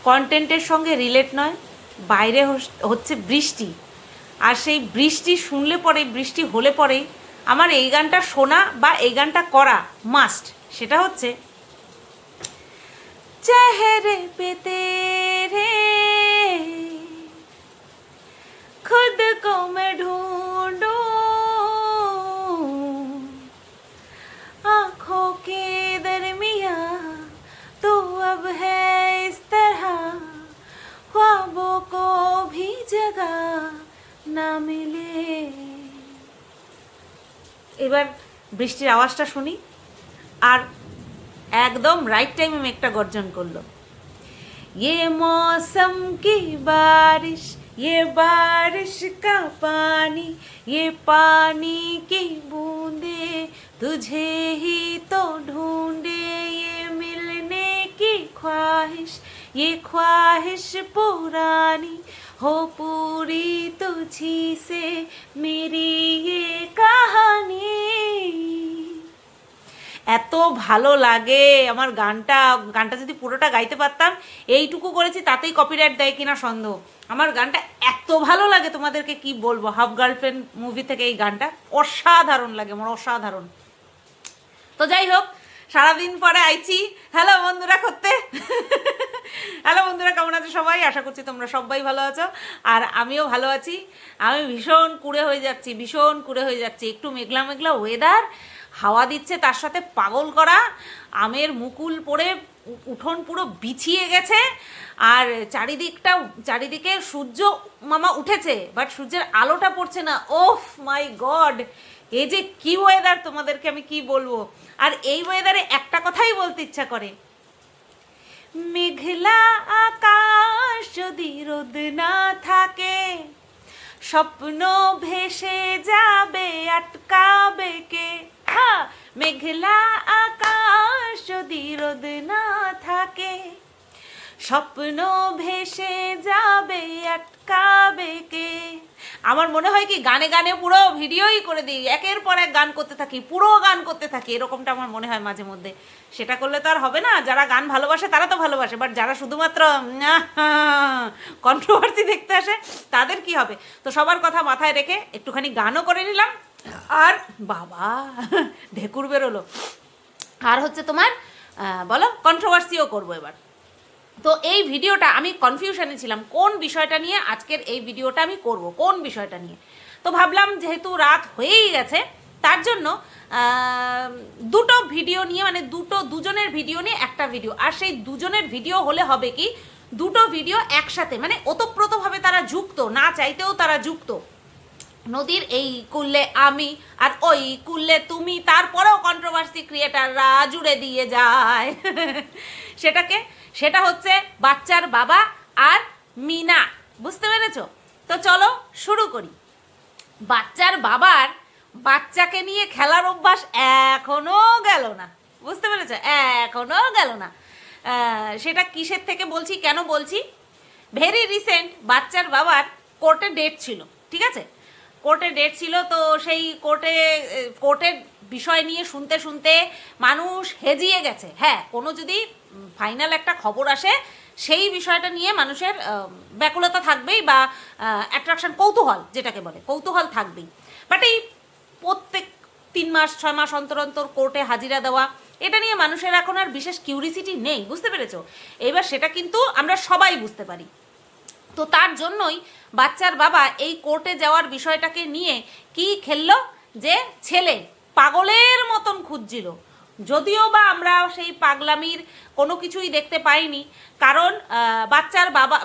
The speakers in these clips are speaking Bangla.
কন্টেন্টের সঙ্গে রিলেট নয়, বাইরে হচ্ছে বৃষ্টি, আর সেই বৃষ্টি শুনলে পরে, বৃষ্টি হলে পরেই আমার এই গানটা শোনা বা এই গানটা করা মাস্ট। সেটা হচ্ছে চেহারে পে তেরে खुद को मैं ढूंढूं, आंखों के दरमियां तो अब है इस तरह, ख्वाबों को भी जगह ना मिले। এবার বৃষ্টির আওয়াজটা শুনি, আর একদম রাইট টাইমে মেঘটা গর্জন করলো। ये मौसम की बारिश, ये बारिश का पानी, ये पानी की बूंदे तुझे ही तो ढूंढे, ये मिलने की ख्वाहिश, ये ख्वाहिश पुरानी हो पूरी तुझी से मेरी ये कहानी। এত ভালো লাগে আমার গানটা। গানটা যদি পুরোটা গাইতে পারতাম, এইটুকু করেছি তাতেই কপিরাইট দেয় কিনা সন্দেহ। আমার গানটা এত ভালো লাগে, তোমাদেরকে কি বলবো। হাফ গার্লফ্রেন্ড মুভি থেকে এই গানটা অসাধারণ লাগে আমার, অসাধারণ। তো যাই হোক, সারাদিন পরে আইছি হ্যালো বন্ধুরা করতে। হ্যালো বন্ধুরা, কেমন আছো সবাই? আশা করছি তোমরা সবাই ভালো আছো, আর আমিও ভালো আছি। আমি ভীষণ কুড়ে হয়ে যাচ্ছি, ভীষণ কুড়ে হয়ে যাচ্ছি। একটু মেঘলা মেঘলা ওয়েদার, হাওয়া দিচ্ছে, তার সাথে পাগল করা আমের মুকুল পড়ে উঠোন পুরো বিছিয়ে গেছে, আর চারিদিকে সূর্য মামা উঠেছে, বাট সূর্যের আলোটা পড়ছে না। ওফ মাই গড, এই যে কি ওয়েদার, তোমাদেরকে আমি কি বলবো। আর এই ওয়েদারে একটা কথাই বলতে ইচ্ছা করে, মেঘলা আকাশ যদি রোদ না থাকে, স্বপ্ন ভেসে যাবে, আটকাবে কে? হ্যাঁ, মেঘলা আকাশ যদি রোদ না থাকে, স্বপ্ন ভেসে যাবে, আটকাবে কে? আমার মনে হয় কি গানে গানে পুরো ভিডিওই করে দিই, একের পর এক গান করতে থাকি, পুরো গান করতে থাকি, এরকমটা আমার মনে হয় মাঝে মধ্যে। সেটা করলে তো আর হবে না। যারা গান ভালোবাসে তারা তো ভালোবাসে, বাট যারা শুধুমাত্র কন্ট্রোভার্সি দেখতে আসে তাদের কি হবে? তো সবার কথা মাথায় রেখে একটুখানি গানও করে নিলাম, আর বাবা ঢেকুর বেরোলো, আর হচ্ছে তোমার বলো কন্ট্রোভার্সিও করবো এবার। তো এই ভিডিওটা আমি কনফিউশনে ছিলাম কোন বিষয়টা নিয়ে আজকের এই ভিডিওটা আমি করব, কোন বিষয়টা নিয়ে। তো ভাবলাম যেহেতু রাত হয়েই গেছে, তার জন্য দুটো ভিডিও নিয়ে, মানে দুজনের ভিডিও নিয়ে একটা ভিডিও। আর সেই দুজনের ভিডিও হলে হবে কি, দুটো ভিডিও একসাথে, মানে ওতপ্রোতভাবে তারা যুক্ত, না চাইতেও তারা যুক্ত। নদীর এই কুললে আমি আর ওই কুললে তুমি, তারপরেও কন্ট্রোভার্সি ক্রিয়েটাররা জুড়ে দিয়ে যায় সেটা হচ্ছে বাচ্চার বাবা আর মিনা। বুঝতে পেরেছো? তো চলো শুরু করি। বাচ্চার বাবার বাচ্চাকে নিয়ে খেলার অভ্যাস এখনো গেল না। বুঝতে পেরেছো? এখনো গেল না। সেটা কিসের থেকে বলছি, কেন বলছি? ভেরি রিসেন্ট বাচ্চার বাবার কোর্টে ডেট ছিল, ঠিক আছে? কোর্টে ডেট ছিল, তো সেই কোর্টের বিষয় নিয়ে শুনতে শুনতে মানুষ হেজিয়ে গেছে। হ্যাঁ, কোনো যদি ফাইনাল একটা খবর আসে, সেই বিষয়টা নিয়ে মানুষের ব্যাকুলতা থাকবেই, বা অ্যাট্রাকশন, কৌতূহল যেটাকে বলে, কৌতূহল থাকবেই। বাট এই প্রত্যেক 3 মাস 6 মাস অন্তর অন্তর কোর্টে হাজিরা দেওয়া, এটা নিয়ে মানুষের এখন আর বিশেষ কিউরিসিটি নেই। বুঝতে পেরেছো? এবার সেটা কিন্তু আমরা সবাই বুঝতে পারি। তো তার জন্যই বাচ্চার বাবা এই কোর্টে যাওয়ার বিষয়টাকে নিয়ে কি খেললো, যে ছেলে পাগলের মতন খুঁজছিল। যদিও বা আমরা সেই পাগলামির কোনো কিছুই দেখতে পাইনি, কারণ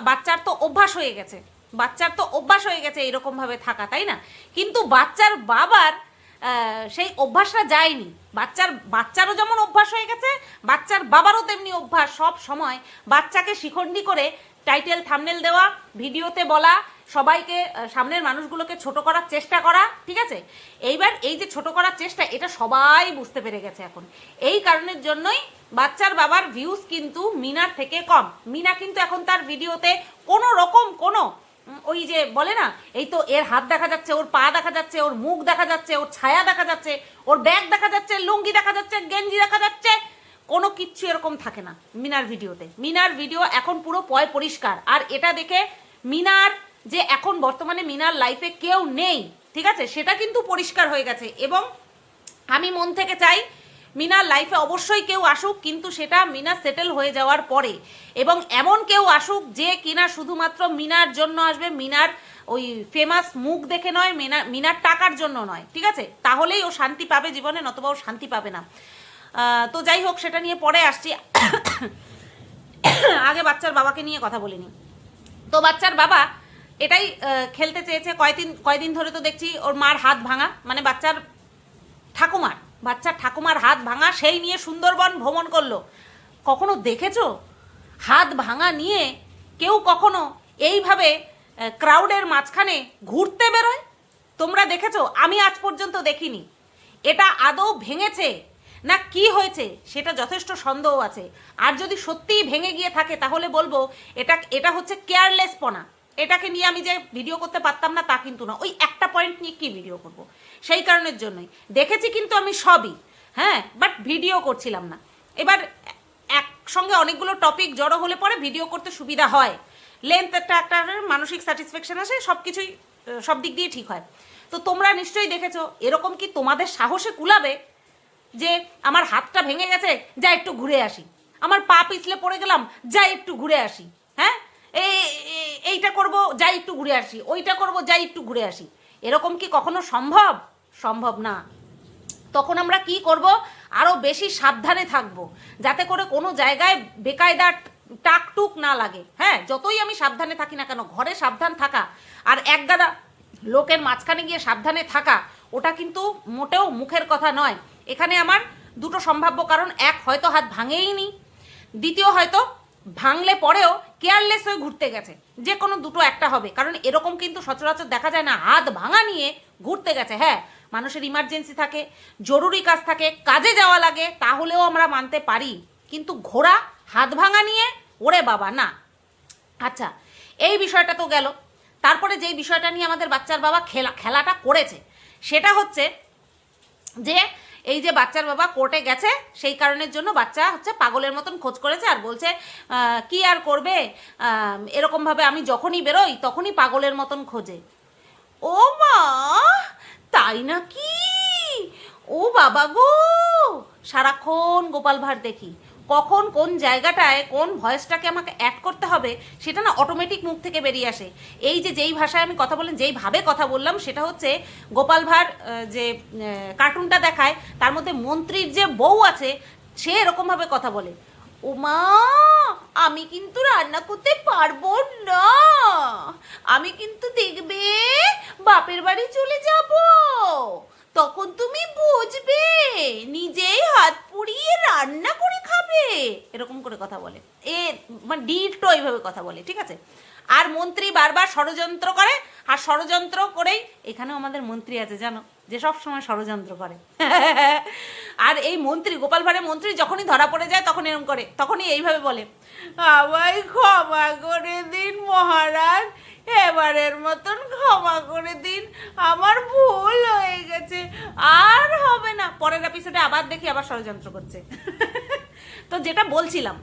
বাচ্চার তো অভ্যাস হয়ে গেছে এরকমভাবে থাকা, তাই না? কিন্তু বাচ্চার বাবার সেই অভ্যাসটা যায়নি। বাচ্চারও যেমন অভ্যাস হয়ে গেছে, বাচ্চার বাবারও তেমনি অভ্যাস সব সময় বাচ্চাকে শিখণ্ডি করে টাইটেল থাম্বনেল দেওয়া, ভিডিওতে বলা, সবাইকে, সামনের মানুষগুলোকে ছোট করার চেষ্টা করা, ঠিক আছে? এইবার এই যে ছোট করার চেষ্টা, এটা সবাই বুঝতে পেরে গেছে এখন। এই কারণের জন্যই বাচ্চার বাবার ভিউজ কিন্তু মিনার থেকে কম। মিনা কিন্তু এখন তার ভিডিওতে কোনো রকম ওই যে বলে না, এই তো এর হাত দেখা যাচ্ছে, ওর পা দেখা যাচ্ছে, ওর মুখ দেখা যাচ্ছে, ওর ছায়া দেখা যাচ্ছে, ওর ব্যাগ দেখা যাচ্ছে, লুঙ্গি দেখা যাচ্ছে, গেঞ্জি দেখা যাচ্ছে, কোনো কিচ্ছু এরকম থাকে না মিনার ভিডিওতে। মিনার ভিডিও এখন পুরো পরিষ্কার। আর এটা দেখে মিনার যে এখন বর্তমানে মিনার লাইফে কেউ নেই, ঠিক আছে, সেটা কিন্তু পরিষ্কার হয়ে গেছে। এবং আমি মন থেকে চাই মিনার লাইফে অবশ্যই কেউ আসুক, কিন্তু সেটা মিনা সেটেল হয়ে যাওয়ার পরে, এবং এমন কেউ আসুক যে কিনা শুধুমাত্র মিনার জন্য আসবে, মিনার ওই ফেমাস মুখ দেখে নয়, মিনার টাকার জন্য নয়, ঠিক আছে, তাহলেই ও শান্তি পাবে জীবনে, নতুবা ও শান্তি পাবে না। তো যাই হোক, সেটা নিয়ে পরে আসছি। আগে বাচ্চার বাবাকে নিয়ে কথা বলিনি। তো বাচ্চার বাবা এটাই খেলতে চেয়েছে কয়দিন ধরে। তো দেখছি ওর মার হাত ভাঙা, মানে বাচ্চার ঠাকুমার হাত ভাঙা, সেই নিয়ে সুন্দরবন ভ্রমণ করলো। কখনো দেখেছো হাত ভাঙা নিয়ে কেউ কখনো এইভাবে ক্রাউডের মাঝখানে ঘুরতে বেরোয়? তোমরা দেখেছো? আমি আজ পর্যন্ত দেখিনি। এটা আদৌ ভেঙেছে না কি হয়েছে সেটা যথেষ্ট সন্দেহ আছে। আর যদি সত্যিই ভেঙে গিয়ে থাকে তাহলে বলবো এটা হচ্ছে কেয়ারলেসপনা। এটাকে নিয়ে আমি যে ভিডিও করতে পারতাম না তা কিন্তু না, ওই একটা পয়েন্ট নিয়ে কি ভিডিও করব, সেই কারণের জন্যই দেখেছি কিন্তু আমি সবই, হ্যাঁ, বাট ভিডিও করছিলাম না। এবার একসঙ্গে অনেকগুলো টপিক জড়ো হলে পরে ভিডিও করতে সুবিধা হয়, লেন্থ একটা মানসিক স্যাটিসফ্যাকশন আসে, সব কিছুই সব দিক দিয়ে ঠিক হয়। তো তোমরা নিশ্চয়ই দেখেছো। এরকম কি তোমাদের সাহসে কুলাবে যে আমার হাতটা ভেঙে গেছে, যা একটু ঘুরে আসি, আমার পা পিছলে পড়ে গেলাম, যা একটু ঘুরে আসি, হ্যাঁ, এইটা করব, যাই একটু ঘুরে আসি, ওইটা করব, যাই একটু ঘুরে আসি, এরকম কি কখনো সম্ভব? সম্ভব না। তখন আমরা কি করব? আরও বেশি সাবধানে থাকব, যাতে করে কোনো জায়গায় বেকায়দা টাকটুক না লাগে। হ্যাঁ, যতই আমি সাবধানে থাকি না কেন, ঘরে সাবধান থাকা আর একগাদা লোকের মাঝখানে গিয়ে সাবধানে থাকা, ওটা কিন্তু মোটেও মুখের কথা নয়। এখানে আমার দুটো সম্ভাব্য কারণ, এক, হয়তো হাত ভাঙেইনি, দ্বিতীয়, হয়তো ভাঙলে পরেও কেয়ারলেস হয়ে ঘুরতে গেছে। যে কোনো দুটো একটা হবে, কারণ এরকম কিন্তু সচরাচর দেখা যায় না হাত ভাঙা নিয়ে ঘুরতে গেছে। হ্যাঁ, মানুষের ইমার্জেন্সি থাকে, জরুরি কাজ থাকে, কাজে যাওয়া লাগে, তাহলেও আমরা মানতে পারি, কিন্তু ঘোড়া হাত ভাঙা নিয়ে, ওরে বাবা না। আচ্ছা, এই বিষয়টা তো গেল। তারপরে যেই বিষয়টা নিয়ে আমাদের বাচ্চার বাবা খেলাটা করেছে সেটা হচ্ছে যে এই যে বাচ্চার বাবা কোর্টে গেছে, সেই কারণের জন্য বাচ্চা হচ্ছে পাগলের মতন খোঁজ করেছে, আর বলছে কি আর করবে, এরকমভাবে আমি যখনই বেরোই তখনই পাগলের মতন খোঁজে। ও মা, তাই নাকি? ও বাবা গো, সারাক্ষণ গোপাল ভাঁড় দেখি, কখন কোন জায়গাটায় কোন ভয়েসটাকে আমাকে অ্যাড করতে হবে সেটা না অটোমেটিক মুখ থেকে বেরিয়ে আসে। এই যে যেই ভাষায় আমি কথা বললাম, যেইভাবে কথা বললাম, সেটা হচ্ছে গোপাল ভাঁড় যে কার্টুনটা দেখায় তার মধ্যে মন্ত্রীর যে বউ আছে, সে এরকমভাবে কথা বলে। ও মা, আমি কিন্তু রান্না করতে পারবো না, আমি কিন্তু দেখবে বাপের বাড়ি চলে যাব, তখন তুমি বুঝবে, নিজেই হাত পুড়িয়ে রান্না করে খাবে, এরকম করে কথা বলে। মানে ডিটো এইভাবে কথা বলে, ঠিক আছে। আর মন্ত্রী বারবার ষড়যন্ত্র করে, আর ষড়যন্ত্র করেই, এখানেও আমাদের মন্ত্রী আছে জানো, যে সব সময় ষড়যন্ত্র করে। আর এই মন্ত্রী, গোপাল ভাঁড়ের মন্ত্রী, যখনই ধরা পড়ে যায় তখন এরকম করে, তখনই এইভাবে বলে, আমায় ক্ষমা করে দিন মহারাজ, এবারের মতন ক্ষমা করে দিন, আমার ভুল হয়ে গেছে, আর হবে না। পরের এপিসোডে আবার দেখি আবার ষড়যন্ত্র করছে। তো যেটা বলছিলাম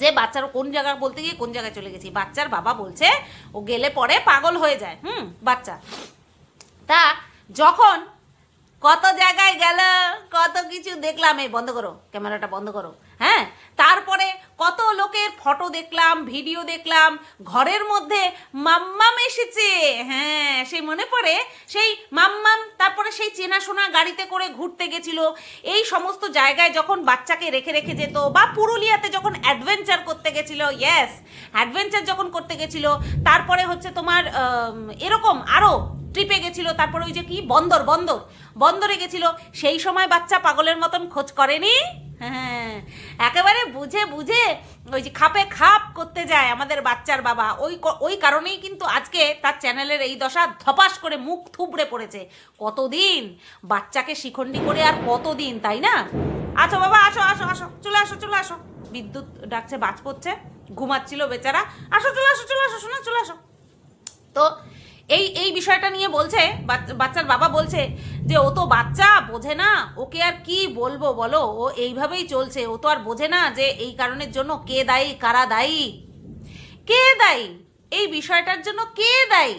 যে বাচ্চার কোন জায়গা বলতে গিয়ে কোন জায়গায় চলে গেছি, বাচ্চার বাবা বলছে ও গেলে পরে পাগল হয়ে যায়। বাচ্চা তা যখন কত জায়গায় গেল, কত কিছু দেখলাম, এই বন্ধ করো, ক্যামেরাটা বন্ধ করো, হ্যাঁ, তারপরে কত লোকের ফটো দেখলাম, ভিডিও দেখলাম, ঘরের মধ্যে মাম্মাম এসেছে, হ্যাঁ, সেই মনে পড়ে সেই মাম্মাম, তারপরে সেই চেনাশোনা গাড়িতে করে ঘুরতে গেছিল, এই সমস্ত জায়গায় যখন বাচ্চাকে রেখে রেখে যেত, বা পুরুলিয়াতে যখন অ্যাডভেঞ্চার করতে গেছিল, ইয়েস, অ্যাডভেঞ্চার যখন করতে গেছিল, তারপরে হচ্ছে তোমার এরকম আরও ট্রিপে গেছিল, তারপরে ওই যে কি বন্দরে গেছিল, সেই সময় বাচ্চা পাগলের মতন খোঁজ করেনি? হ্যাঁ, একেবারে বুঝে বুঝে ওই যে খাপে খাপ করতে যায় আমাদের বাচ্চার বাবা। ওই কারণেই কিন্তু আজকে তার চ্যানেলের এই দশা, ধপাস করে মুখ থুবড়ে পড়েছে। কতদিন বাচ্চাকে শিখণ্ডি করে, আর কতদিন, তাই না? আছো বাবা, আসো আসো আসো, চলে আসো চলে আসো, বিদ্যুৎ ডাকছে, বাজ পড়ছে, ঘুমাচ্ছিল বেচারা, আসো চলে আসো চলে আসো, শোনা চলে আসো। তো এই বিষয়টা নিয়ে বলছে, বাচ্চার বাবা বলছে যে ও তো বাচ্চা, বোঝে না, ওকে আর কি বলবো বলো, ও এইভাবেই চলছে, ও তো আর বোঝে না যে এই কারণের জন্য কে দায়ী, কারা দায়ী, কে দায়ী, এই বিষয়টার জন্য কে দায়ী,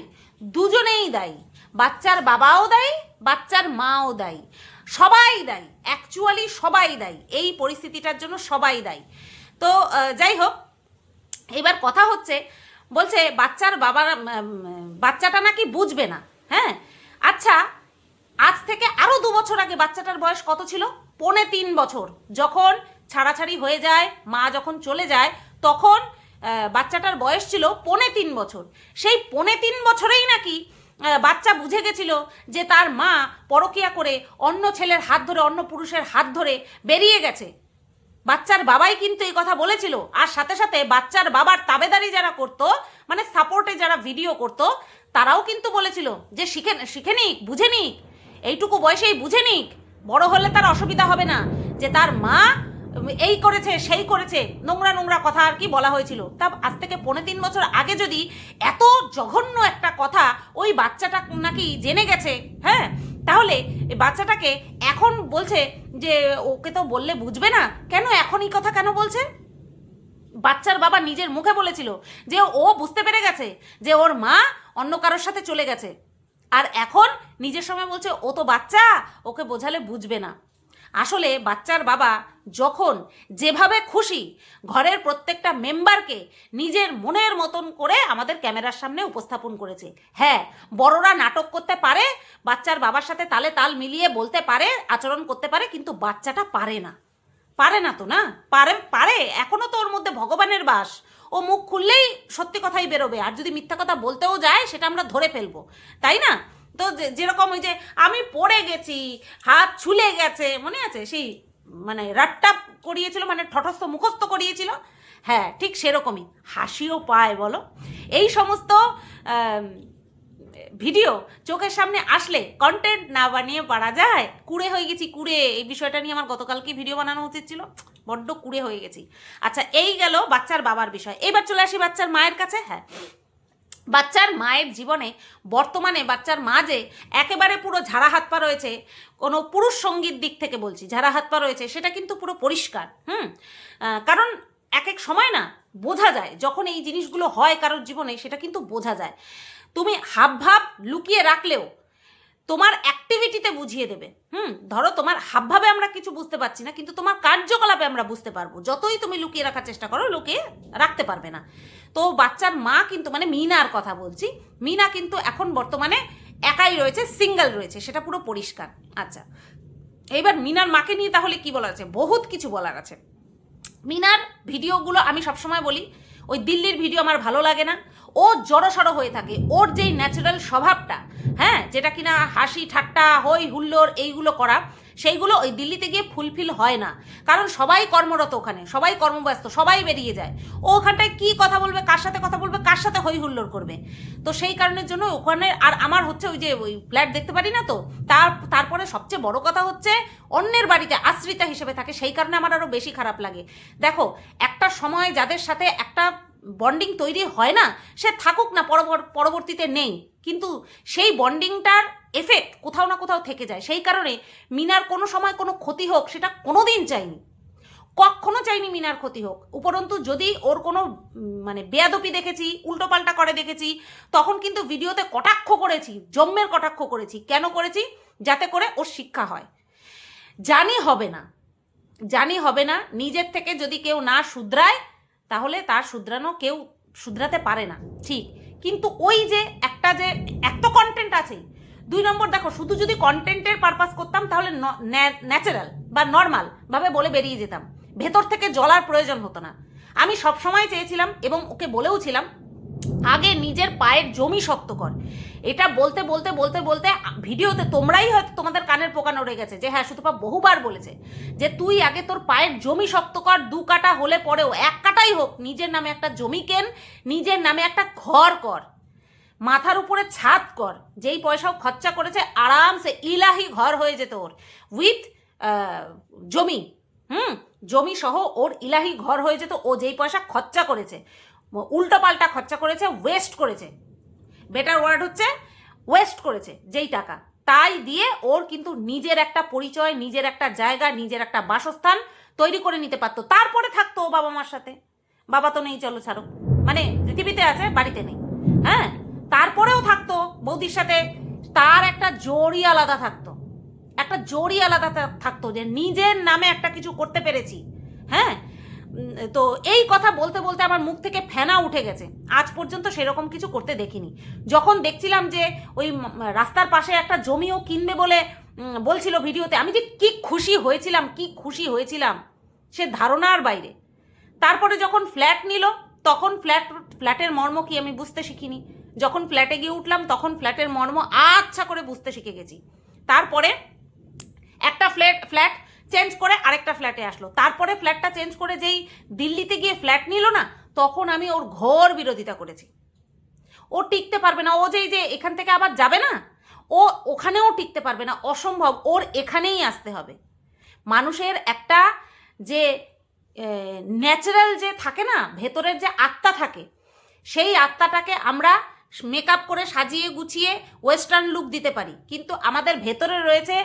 দুজনেই দায়ী, বাচ্চার বাবাও দায়ী, বাচ্চার মাও দায়ী, সবাই দায়ী, অ্যাকচুয়ালি সবাই দায়ী, এই পরিস্থিতিটার জন্য সবাই দায়ী। তো যাই হোক, এবার কথা হচ্ছে, বলছে বাচ্চার বাবার বাচ্চাটা নাকি বুঝবে না। হ্যাঁ, আচ্ছা, আজ থেকে আরও 2 বছর আগে বাচ্চাটার বয়স কত ছিল? 3.25 বছর। যখন ছাড়াছাড়ি হয়ে যায়, মা যখন চলে যায়, তখন বাচ্চাটার বয়স ছিল 3.25 বছর। সেই 3.25 বছরেই নাকি বাচ্চা বুঝে গেছিল যে তার মা পরকীয়া করে অন্য ছেলের হাত ধরে, অন্য পুরুষের হাত ধরে বেরিয়ে গেছে। বাচ্চার বাবাই কিন্তু এই কথা বলেছিল। আর সাথে সাথে বাচ্চার বাবার তাবেদারি যারা করতো, মানে সাপোর্টে যারা ভিডিও করতো, তারাও কিন্তু বলেছিল যে শিখে নিক, বুঝে নিক, এইটুকু বয়সেই বুঝে নিক, বড় হলে তার অসুবিধা হবে না, যে তার মা এই করেছে, সেই করেছে, নোংরা নোংরা কথা আর কি বলা হয়েছিল। তা আজ থেকে 3.25 বছর আগে যদি এত জঘন্য একটা কথা ওই বাচ্চাটা নাকি জেনে গেছে, হ্যাঁ, তাহলে এই বাচ্চাটাকে এখন বলছে যে ওকে তো বললে বুঝবে না, কেন এখন এই কথা কেন বলছে? বাচ্চার বাবা নিজের মুখে বলেছিল যে ও বুঝতে পেরে গেছে যে ওর মা অন্য কারোর সাথে চলে গেছে, আর এখন নিজের সময় বলছে ও তো বাচ্চা, ওকে বোঝালে বুঝবে না। আসলে বাচ্চার বাবা যখন যেভাবে খুশি ঘরের প্রত্যেকটা মেম্বারকে নিজের মনের মতন করে আমাদের ক্যামেরার সামনে উপস্থাপন করেছে। হ্যাঁ, বড়রা নাটক করতে পারে, বাচ্চার বাবার সাথে তালে তাল মিলিয়ে বলতে পারে, আচরণ করতে পারে, কিন্তু বাচ্চাটা পারে না। পারে না তো, না পারে এখনো তো ওর মধ্যে ভগবানের বাস। ও মুখ খুললেই সত্যি কথাই বেরোবে, আর যদি মিথ্যা কথা বলতেও যায় সেটা আমরা ধরে ফেলবো, তাই না? তো যেরকম ওই যে আমি পড়ে গেছি, হাত ছুলে গেছে, মনে আছে সেই মানে রাট্টা করিয়েছিল, মানে ঠটস্থ মুখস্থ করিয়েছিল, হ্যাঁ ঠিক সেরকমই হাসিও পায় বলো। এই সমস্ত ভিডিও চোখের সামনে আসলে কন্টেন্ট না বানিয়ে পারা যায়? কুড়ে হয়ে গেছি, কুড়ে। এই বিষয়টা নিয়ে আমার গতকালকে ভিডিও বানানো উচিত ছিল, বড্ড কুড়ে হয়ে গেছি। আচ্ছা, এই গেল বাচ্চার বাবার বিষয়। এবার চলে আসি বাচ্চার মায়ের কাছে। হ্যাঁ, বাচ্চার মায়ের জীবনে বর্তমানে বাচ্চার মা যে একেবারে পুরো ঝাড়া হাত পা রয়েছে, কোনো পুরুষ সঙ্গীর দিক থেকে বলছি, ঝাড়া হাত পা রয়েছে, সেটা কিন্তু পুরো পরিষ্কার। কারণ এক এক সময় না বোঝা যায়, যখন এই জিনিসগুলো হয় কারোর জীবনে, সেটা কিন্তু বোঝা যায়। তুমি হাবভাব লুকিয়ে রাখলেও তোমার অ্যাক্টিভিটিতে বুঝিয়ে দেবে। ধরো তোমার হাবভাবে আমরা কিছু বুঝতে পারছি না, কিন্তু তোমার কার্যকলাপে আমরা বুঝতে পারবো। যতই তুমি লুকিয়ে রাখার চেষ্টা করো, লুকিয়ে রাখতে পারবে না। তো বাচ্চার মা কিন্তু, মানে মিনার কথা বলছি, মিনা কিন্তু এখন বর্তমানে একাই রয়েছে, সিঙ্গেল রয়েছে, সেটা পুরো পরিষ্কার। আচ্ছা, এইবার মিনার মাকে নিয়ে তাহলে কি বলার আছে? বহুত কিছু বলার আছে। মিনার ভিডিওগুলো আমি সবসময় বলি, ওই দিল্লির ভিডিও আমার ভালো লাগে না। ও জড়সড় হয়ে থাকে, ওর যেই ন্যাচারাল স্বভাবটা, হ্যাঁ, যেটা কিনা হাসি ঠাট্টা হই হুল্লোড় এইগুলো করা, সেইগুলো ওই দিল্লিতে গিয়ে ফুলফিল হয় না। কারণ সবাই কর্মরত ওখানে, সবাই কর্মব্যস্ত, সবাই বেরিয়ে যায়। ও ওখানটায় কী কথা বলবে, কার সাথে কথা বলবে, কার সাথে হই হুল্লোড় করবে? তো সেই কারণের জন্য ওখানে, আর আমার হচ্ছে ওই যে ওই ফ্ল্যাট দেখতে পারি না তো, তারপরে সবচেয়ে বড় কথা হচ্ছে অন্যের বাড়িতে আশ্রিতা হিসেবে থাকে, সেই কারণে আমার আরও বেশি খারাপ লাগে। দেখো, একটা সময় যাদের সাথে একটা বন্ডিং তৈরি হয় না, সে থাকুক না, পরবর্তীতে নেই, কিন্তু সেই বন্ডিংটার এফেক্ট কোথাও না কোথাও থেকে যায়। সেই কারণে মিনার কোনো সময় কোনো ক্ষতি হোক সেটা কোনো দিন চাইনি, কখনো চাইনি মিনার ক্ষতি হোক। উপরন্তু যদি ওর কোনো মানে বেয়াদপি দেখেছি, উল্টোপাল্টা করে দেখেছি, তখন কিন্তু ভিডিওতে কটাক্ষ করেছি, জম্মের কটাক্ষ করেছি। কেন করেছি? যাতে করে ওর শিক্ষা হয়। জানি হবে না, নিজের থেকে যদি কেউ না শুধরায়, তাহলে তার শুধরানো কেউ শুধরাতে পারে না, ঠিক। কিন্তু ওই যে এত কন্টেন্ট আছে। 2 নম্বর, দেখো, শুধু যদি কন্টেন্টের পারপাস করতাম তাহলে ন্যাচারাল বা নর্মাল ভাবে বলে বেরিয়ে যেতাম, ভেতর থেকে জ্বলার প্রয়োজন হতো না। আমি সব সময় চেয়েছিলাম এবং ওকে বলেও ছিলাম, আগে নিজের পায়ের জমি শক্ত কর। এটা বলতে বলতে বলতে বলতে ভিডিওতে তোমরাই হয়তো তোমাদের কানের পোকা নড়ে গেছে, যে হ্যাঁ সুতপা বহুবার বলেছে যে তুই আগে তোর পায়ের জমি শক্ত কর, 2 কাটা হলে পরেও 1 কাটাই হোক, নিজের নামে একটা জমি কেন, নিজের নামে একটা ঘর কর, মাথার উপরে ছাদ কর। যেই পয়সাও খরচা করেছে আরামসে ইলাহি ঘর হয়ে যেত ওর, উইথ জমি, জমি সহ ওর ইলাহি ঘর হয়ে যেত। ও যেই পয়সা খরচা করেছে, উল্টোপাল্টা খরচা করেছে, ওয়েস্ট করেছে, বেটার ওয়ার্ড হচ্ছে ওয়েস্ট করেছে যেই টাকা, তাই দিয়ে ওর কিন্তু নিজের একটা পরিচয়, নিজের একটা জায়গা, নিজের একটা বাসস্থান তৈরি করে নিতে পারতো। তারপরে থাকতো ও বাবা মার সাথে, বাবা তো নেই চলো ছাড়ো, মানে পৃথিবীতে আছে বাড়িতে নেই, হ্যাঁ, তারপরেও থাকতো বৌদির সাথে, তার একটা জোরই আলাদা থাকতো, একটা জোরই আলাদা থাকতো যে নিজের নামে একটা কিছু করতে পেরেছি। হ্যাঁ, তো এই কথা বলতে বলতে আমার মুখ থেকে ফেনা উঠে গেছে। আজ পর্যন্ত সেরকম কিছু করতে দেখিনি। যখন দেখছিলাম যে ওই রাস্তার পাশে একটা জমিও কিনবে বলে বলছিল ভিডিওতে, আমি যে কি খুশি হয়েছিলাম, কি খুশি হয়েছিলাম সে ধারণার বাইরে। তারপরে যখন ফ্ল্যাট নিল তখন ফ্ল্যাটের মর্ম কি আমি বুঝতে শিখিনি। যখন ফ্ল্যাটে গিয়ে উঠলাম তখন ফ্ল্যাটের মর্ম আচ্ছা করে বুঝতে শিখে গেছি। তারপরে একটা ফ্ল্যাট চেঞ্জ করে আরেকটা ফ্ল্যাটে আসলো, তারপরে ফ্ল্যাটটা চেঞ্জ করে যেই দিল্লিতে গিয়ে ফ্ল্যাট নিল না, তখন আমি ওর ঘোর বিরোধিতা করেছি। ও টিকতে পারবে না, ও যে এখান থেকে আবার যাবে না, ও ওখানেও টিকতে পারবে না, অসম্ভব, ওর এখানেই আসতে হবে। মানুষের একটা যে ন্যাচারাল যে থাকে না, ভেতরের যে আত্মা থাকে, সেই আত্মাটাকে আমরা মেকআপ করে সাজিয়ে গুছিয়ে ওয়েস্টার্ন লুক দিতে পারি, কিন্তু আমাদের ভেতরে রয়েছে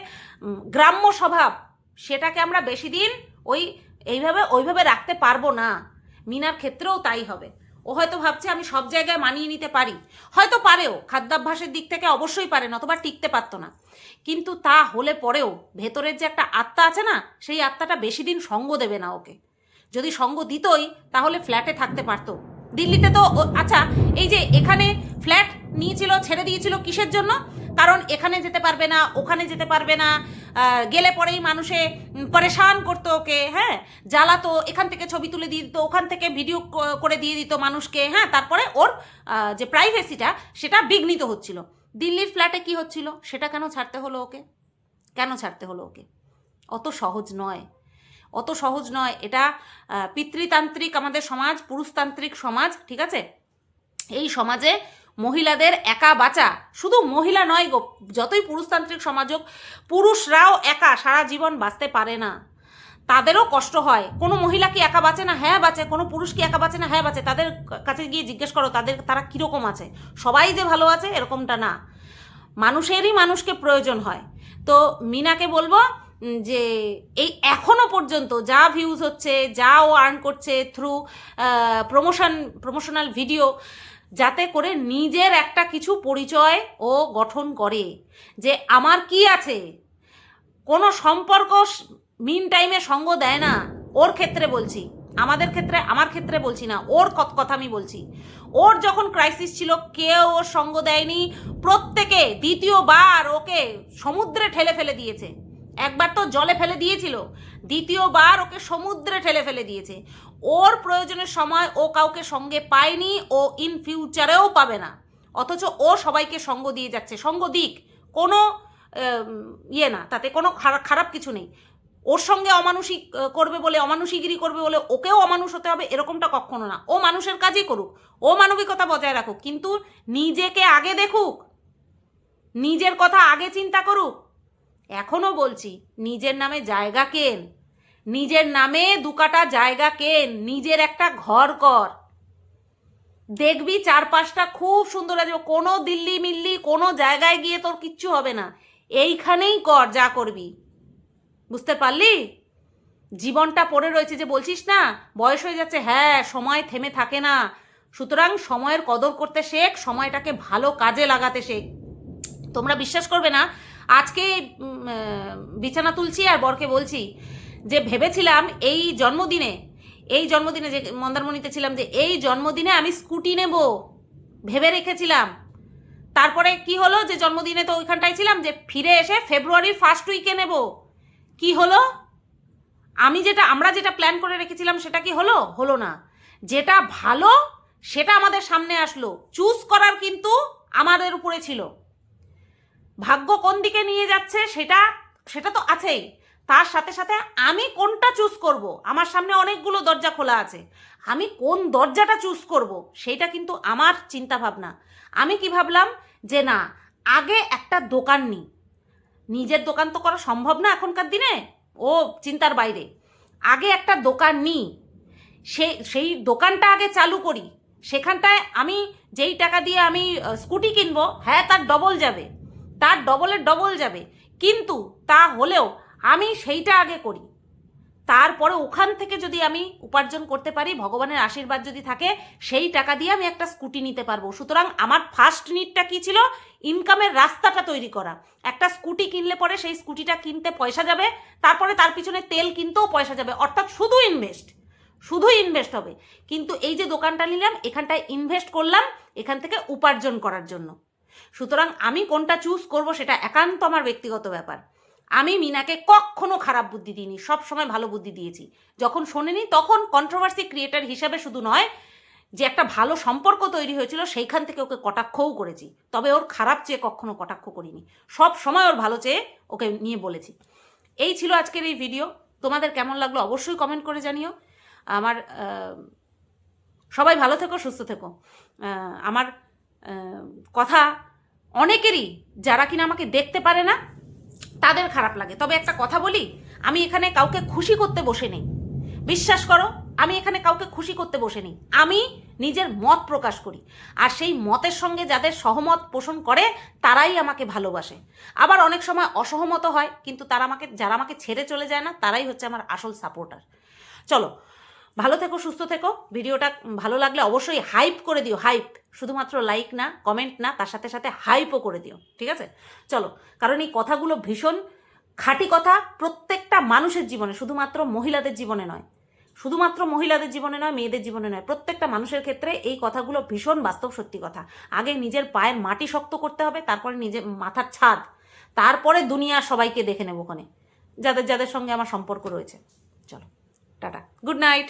গ্রাম্য স্বভাব, সেটাকে আমরা বেশি দিন ওইভাবে রাখতে পারবো না। মিনার ক্ষেত্রেও তাই হবে। ও হয়তো ভাবছে আমি সব জায়গায় মানিয়ে নিতে পারি, হয়তো পারেও, খাদ্যাভ্যাসের দিক থেকে অবশ্যই পারে, নতবা টিকতে পারতো না। কিন্তু তা হলে পরেও ভেতরের যে একটা আত্মা আছে না, সেই আত্মাটা বেশি দিন সঙ্গ দেবে না ওকে। যদি সঙ্গ দিতই তাহলে ফ্ল্যাটে থাকতে পারতো। দিল্লিতে তো আচ্ছা, এই যে এখানে ফ্ল্যাট নিয়েছিল, ছেড়ে দিয়েছিল কিসের জন্য? কারণ এখানে যেতে পারবে না, ওখানে যেতে পারবে না, গেলে পরেই মানুষে পরেশান করতো ওকে, হ্যাঁ, জ্বালাতো, এখান থেকে ছবি তুলে দিয়ে দিত, ওখান থেকে ভিডিও করে দিয়ে দিত মানুষকে, হ্যাঁ, তারপরে ওর যে প্রাইভেসিটা সেটা বিঘ্নিত হচ্ছিল। দিল্লির ফ্ল্যাটে কি হচ্ছিল সেটা কেন ছাড়তে হলো ওকে? কেন ছাড়তে হলো ওকে? অত সহজ নয়, অত সহজ নয়। এটা পিতৃতান্ত্রিক আমাদের সমাজ, পুরুষতান্ত্রিক সমাজ, ঠিক আছে? এই সমাজে মহিলাদের একা বাঁচা, শুধু মহিলা নয় গো, যতই পুরুষতান্ত্রিক সমাজ হোক, পুরুষরাও একা সারা জীবন বাঁচতে পারে না, তাদেরও কষ্ট হয়। কোনো মহিলা কি একা বাঁচে না? হ্যাঁ বাঁচে। কোনো পুরুষ কি একা বাঁচে না? হ্যাঁ বাঁচে। তাদের কাছে গিয়ে জিজ্ঞেস করো তারা কীরকম আছে। সবাই যে ভালো আছে এরকমটা না, মানুষেরই মানুষকে প্রয়োজন হয়। তো মিনাকে বলবো যে এই এখনো পর্যন্ত যা ভিউজ হচ্ছে, যা ও আর্ন করছে থ্রু প্রমোশনাল ভিডিও, যাতে করে নিজের একটা কিছু পরিচয় ও গঠন করে যে আমার কি আছে। কোনো সম্পর্ক মিন টাইমে সঙ্গ দেয় না, ওর ক্ষেত্রে বলছি, আমাদের ক্ষেত্রে, আমার ক্ষেত্রে বলছি না, ওর কথা আমি বলছি। ওর যখন ক্রাইসিস ছিল কেউ ওর সঙ্গ দেয়নি, প্রত্যেকে দ্বিতীয়বার ওকে সমুদ্রে ঠেলে ফেলে দিয়েছে। একবার তো জলে ফেলে দিয়েছিল, দ্বিতীয়বার ওকে সমুদ্রে ঠেলে ফেলে দিয়েছে। ওর প্রয়োজনের সময় ও কাউকে সঙ্গে পায়নি, ও ইন ফিউচারেও পাবে না, অথচ ও সবাইকে সঙ্গ দিয়ে যাচ্ছে। সঙ্গ দিক, কোনো ইয়ে না, তাতে কোনো খারাপ কিছু নেই। ওর সঙ্গে অমানুষিক করবে বলে, অমানুষিগিরি করবে বলে ওকেও অমানুষ হতে হবে এরকমটা কখনো না। ও মানুষের কাজই করুক, ও মানবিকতা বজায় রাখুক, কিন্তু নিজেকে আগে দেখুক, নিজের কথা আগে চিন্তা করুক। এখনো বলছি, নিজের নামে জায়গা কেন, নিজের নামে 2 কাঠা জায়গা কেন, নিজের একটা ঘর কর, দেখবি 4-5টা খুব সুন্দর আছে। কোনো দিল্লি মিল্লি কোনো জায়গায় গিয়ে তোর কিচ্ছু হবে না, এইখানেই কর যা করবি। বুঝতে পারলি? জীবনটা পড়ে রয়েছে, যে বলছিস না বয়স হয়ে যাচ্ছে, হ্যাঁ, সময় থেমে থাকে না। সুতরাং সময়ের কদর করতে শেখ, সময়টাকে ভালো কাজে লাগাতে শেখ। তোমরা বিশ্বাস করবে না, আজকে বিছানা তুলছি আর বরকে বলছি যে ভেবেছিলাম এই জন্মদিনে যে মন্দারমণিতে ছিলাম, যে এই জন্মদিনে আমি স্কুটি নেব ভেবে রেখেছিলাম। তারপরে কি হলো, যে জন্মদিনে তো ওইখানটায় ছিলাম, যে ফিরে এসে ফেব্রুয়ারির ফার্স্ট উইকে নেব। কি হলো? আমরা যেটা প্ল্যান করে রেখেছিলাম সেটা কি হলো? হলো না। যেটা ভালো সেটা আমাদের সামনে আসলো, চুজ করার কিন্তু আমাদের উপরে ছিল। ভাগ্য কোন দিকে নিয়ে যাচ্ছে সেটা তো আছেই, তার সাথে সাথে আমি কোনটা চুজ করব, আমার সামনে অনেকগুলো দরজা খোলা আছে, আমি কোন দরজাটা চুজ করব সেইটা কিন্তু আমার চিন্তা ভাবনা। আমি কি ভাবলাম, যে না, আগে একটা দোকান নিই, নিজের দোকান তো করা সম্ভব না এখনকার দিনে, ও চিন্তার বাইরে। আগে একটা দোকান নিই, সেই দোকানটা আগে চালু করি, সেখানটায় আমি যেই টাকা দিয়ে আমি স্কুটি কিনবো, হ্যাঁ তার ডবল যাবে, তার ডবলের ডবল যাবে, কিন্তু তা হলেও আমি সেইটা আগে করি, তারপরে ওখান থেকে যদি আমি উপার্জন করতে পারি, ভগবানের আশীর্বাদ যদি থাকে, সেই টাকা দিয়ে আমি একটা স্কুটি নিতে পারবো। সুতরাং আমার ফার্স্ট নিডটা কি ছিল? ইনকামের রাস্তাটা তৈরি করা। একটা স্কুটি কিনলে পরে সেই স্কুটিটা কিনতে পয়সা যাবে, তারপরে তার পিছনে তেল কিনতেও পয়সা যাবে, অর্থাৎ শুধু ইনভেস্ট হবে। কিন্তু এই যে দোকানটা নিলাম, এখানটায় ইনভেস্ট করলাম এখান থেকে উপার্জন করার জন্য। সুতরাং আমি কোনটা চুজ করব সেটা একান্ত আমার ব্যক্তিগত ব্যাপার। আমি মিনাকে কখনো খারাপ বুদ্ধি দিইনি, সব সময় ভালো বুদ্ধি দিয়েছি। যখন শোনেনি তখন কন্ট্রোভার্সি ক্রিয়েটার হিসাবে শুধু নয়, যে একটা ভালো সম্পর্ক তৈরি হয়েছিল সেইখান থেকে ওকে কটাক্ষও করেছি, তবে ওর খারাপ চেয়ে কখনো কটাক্ষ করিনি, সব সময় ওর ভালো চেয়ে ওকে নিয়ে বলেছি। এই ছিল আজকের এই ভিডিও। তোমাদের কেমন লাগলো অবশ্যই কমেন্ট করে জানিও। আমার সবাই ভালো থেকো, সুস্থ থেকো। আমার কথা অনেকেরই, যারা কিনা আমাকে দেখতে পারে না, তাদের খারাপ লাগে। তবে একটা কথা বলি, আমি এখানে কাউকে খুশি করতে বসে নেই, বিশ্বাস করো, আমি এখানে কাউকে খুশি করতে বসে নেই। আমি নিজের মত প্রকাশ করি, আর সেই মতের সঙ্গে যাদের সহমত পোষণ করে তারাই আমাকে ভালোবাসে। আবার অনেক সময় অসহমত হয়, কিন্তু যারা আমাকে ছেড়ে চলে যায় না, তারাই হচ্ছে আমার আসল সাপোর্টার। চলো, ভালো থেকো, সুস্থ থেকো। ভিডিওটা ভালো লাগলে অবশ্যই হাইপ করে দিও, হাইপ, শুধুমাত্র লাইক না, কমেন্ট না, তার সাথে সাথে হাইপও করে দিও, ঠিক আছে? চলো, কারণ এই কথাগুলো ভীষণ খাঁটি কথা, প্রত্যেকটা মানুষের জীবনে, শুধুমাত্র মহিলাদের জীবনে নয়, মেয়েদের জীবনে নয়, প্রত্যেকটা মানুষের ক্ষেত্রে এই কথাগুলো ভীষণ বাস্তব সত্যি কথা। আগে নিজের পায়ের মাটি শক্ত করতে হবে, তারপরে নিজের মাথার ছাদ, তারপরে দুনিয়া সবাইকে দেখে নেব ওখানে, যাদের যাদের সঙ্গে আমার সম্পর্ক রয়েছে। চলো, টাটা, গুড নাইট।